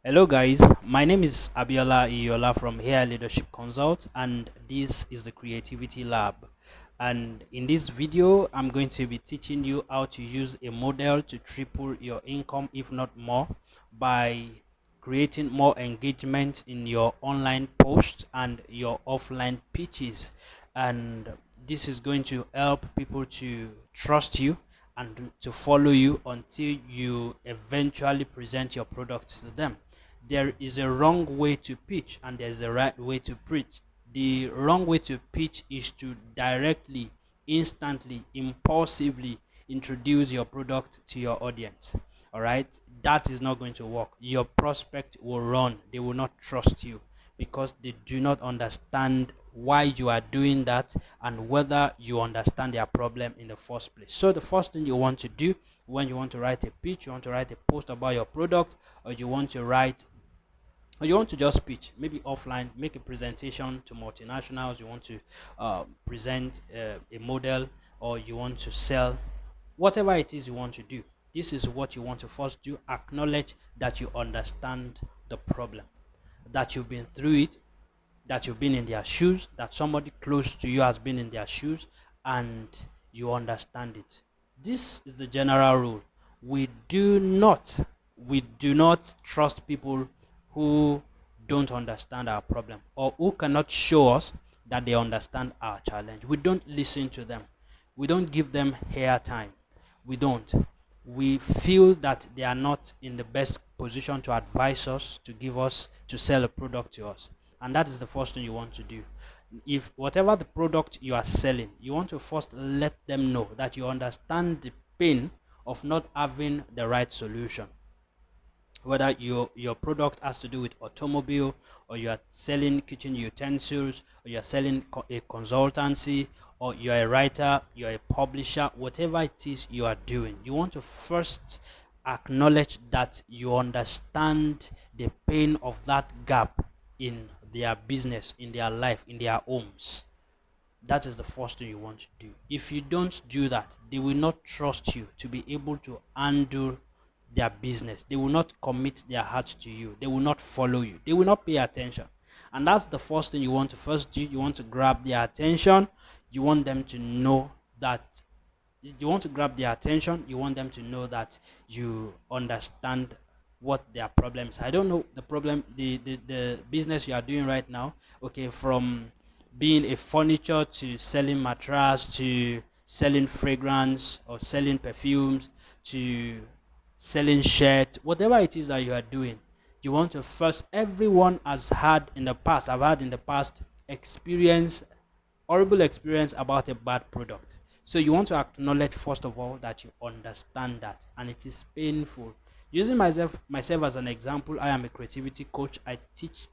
Hello guys, my name is Abiola Iyola from Here Leadership Consult and this is the Creativity Lab. And in this video, I'm going to be teaching you how to use a model to triple your income, if not more, by creating more engagement in your online posts and your offline pitches. And this is going to help people to trust you and to follow you until you eventually present your product to them. There is a wrong way to pitch and there's a right way to preach. The wrong way to pitch is to directly, instantly, impulsively introduce your product to your audience. All right, that is not going to work. Your prospect will run, they will not trust you because they do not understand why you are doing that and whether you understand their problem in the first place. So the first thing you want to do when you want to write a pitch, you want to write a post about your product, or you want to write, or you want to just pitch, maybe offline, make a presentation to multinationals, you want to present a model, or you want to sell, whatever it is you want to do. This is what you want to first do. Acknowledge that you understand the problem, that you've been through it, that you've been in their shoes, that somebody close to you has been in their shoes, and you understand it. This is the general rule. We do not, we do not trust people who don't understand our problem or who cannot show us that they understand our challenge. We don't listen to them. We don't give them hair time. We don't. We feel that they are not in the best position to advise us, to give us, to sell a product to us. And that is the first thing you want to do. If whatever the product you are selling, you want to first let them know that you understand the pain of not having the right solution. Whether your product has to do with automobile, or you are selling kitchen utensils, or you are selling a consultancy, or you are a writer, you are a publisher, whatever it is you are doing, you want to first acknowledge that you understand the pain of that gap in their business, in their life, in their homes. That is the first thing you want to do. If you don't do that, they will not trust you to be able to handle their business. They will not commit their heart to you. They will not follow you. They will not pay attention. And that's the first thing you want to first do. You want to grab their attention. You want them to know that you want to grab their attention. You want them to know that you understand what their problems. I don't know the problem, the business you are doing right now. Okay, from being a furniture to selling mattress to selling fragrance or selling perfumes to selling shirt, whatever it is that you are doing, you want to first, everyone has had in the past, I've had in the past experience, horrible experience about a bad product. So you want to acknowledge first of all that you understand that and it is painful. Using myself as an example, I am a creativity coach. I teach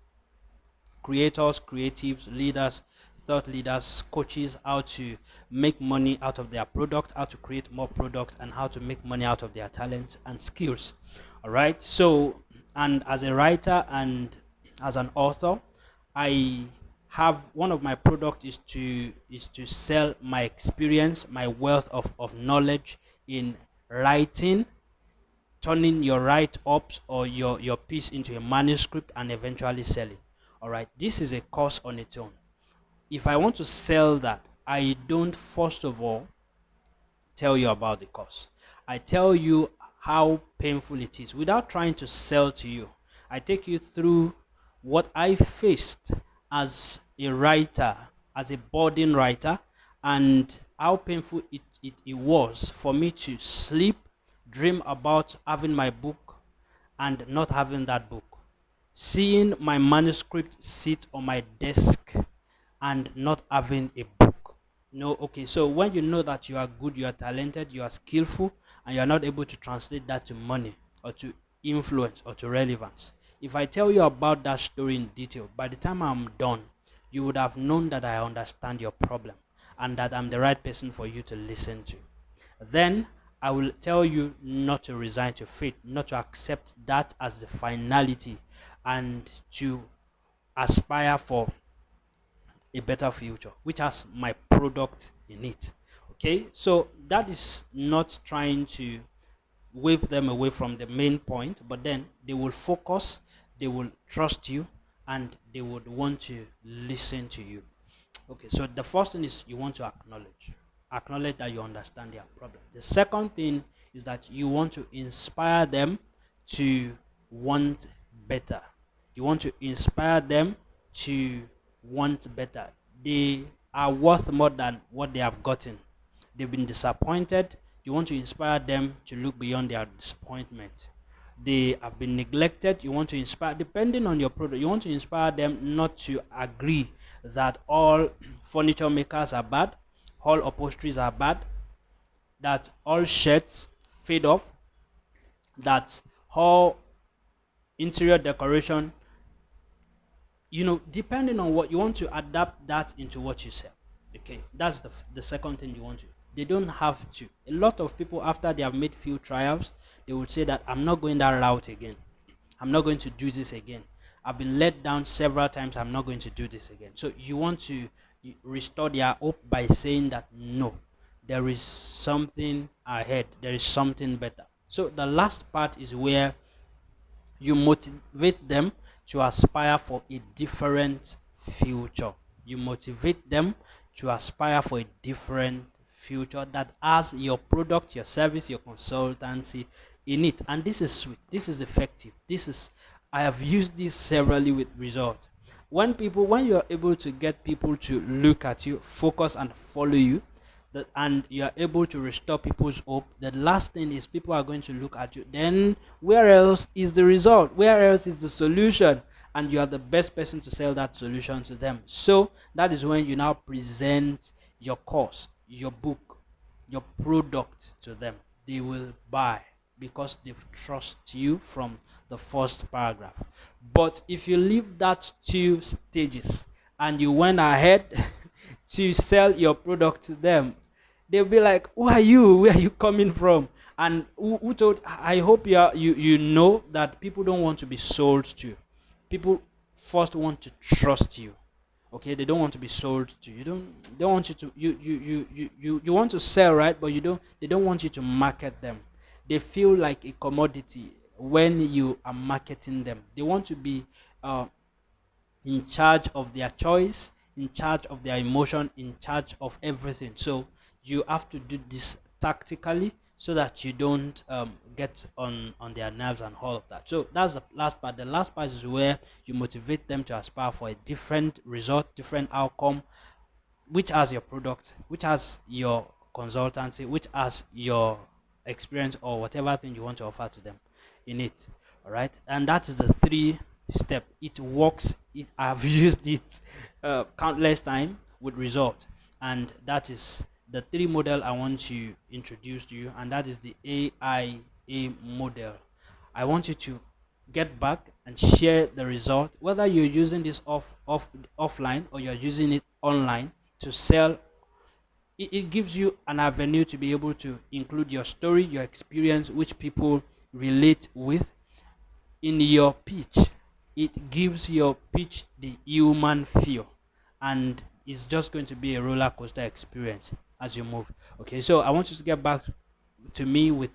creators, creatives, leaders, thought leaders, coaches how to make money out of their product, how to create more products, and how to make money out of their talents and skills. All right. So, and as a writer and as an author, I have one of my product is to sell my experience, my wealth of knowledge in writing, turning your write-ups or your piece into a manuscript and eventually sell it. All right, this is a course on its own. If I want to sell that, I don't first of all tell you about the course. I tell you how painful it is without trying to sell to you. I take you through what I faced as a writer, as a budding writer, and how painful it was for me to sleep, dream about having my book, and not having that book. Seeing my manuscript sit on my desk and not having a book. No, okay, so when you know that you are good, you are talented, you are skillful, and you are not able to translate that to money or to influence or to relevance, if I tell you about that story in detail, by the time I'm done, you would have known that I understand your problem and that I'm the right person for you to listen to. Then I will tell you not to resign to fate, not to accept that as the finality, and to aspire for a better future, which has my product in it. Okay, so that is not trying to wave them away from the main point, but then they will focus, they will trust you and they would want to listen to you. Okay, so the first thing is you want to acknowledge that you understand their problem. The second thing is that you want to inspire them to want better. You want to inspire them to want better. They are worth more than what they have gotten. They've been disappointed. You want to inspire them to look beyond their disappointment. They have been neglected. You want to inspire, depending on your product, you want to inspire them not to agree that all furniture makers are bad, all upholsteries are bad, that all shirts fade off, that all interior decoration, depending on what you want to adapt that into what you sell. Okay, that's the second thing you want to. They don't have to. A lot of people, after they have made few trials, they would say that I'm not going that route again. I'm not going to do this again. I've been let down several times. I'm not going to do this again. So you want to restore their hope by saying that no, there is something ahead. There is something better. So the last part is where you motivate them to aspire for a different future. You motivate them to aspire for a different future that has your product, your service, your consultancy in it. And this is sweet. This is effective. I have used this severally with result. When you are able to get people to look at you, focus and follow you, and you are able to restore people's hope, the last thing is people are going to look at you. Then where else is the result? Where else is the solution? And you are the best person to sell that solution to them. So that is when you now present your course, your book, your product to them. They will buy because they trust you from the first paragraph. But if you leave that two stages and you went ahead to sell your product to them, they'll be like, who are you? Where are you coming from? And who told? I hope you know that people don't want to be sold to. People first want to trust you. Okay, they don't want to be sold to. They don't want you to you want to sell, right? But they don't want you to market them. They feel like a commodity when you are marketing them. They want to be uh, in charge of their choice, in charge of their emotion, in charge of everything. So you have to do this tactically so that you don't get on their nerves and all of that. So that's the last part. The last part is where you motivate them to aspire for a different result, different outcome, which has your product, which has your consultancy, which has your experience or whatever thing you want to offer to them in it. All right, and that is the three step. It works. I've used it countless time with result, and that is the three model I want to introduce to you, and that is the AIA model. I want you to get back and share the result, whether you're using this offline or you're using it online to sell. It gives you an avenue to be able to include your story, your experience, which people relate with in your pitch. It gives your pitch the human feel, and it's just going to be a roller coaster experience as you move. Okay, so I want you to get back to me with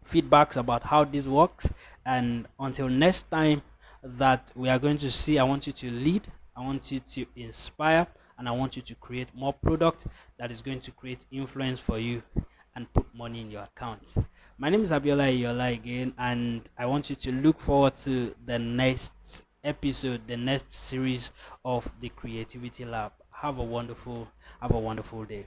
feedbacks about how this works, and until next time that we are going to see, I want you to lead, I want you to inspire, and I want you to create more product that is going to create influence for you and put money in your account. My name is Abiola Iyola again, and I want you to look forward to the next episode, the next series of the Creativity Lab. Have a wonderful day.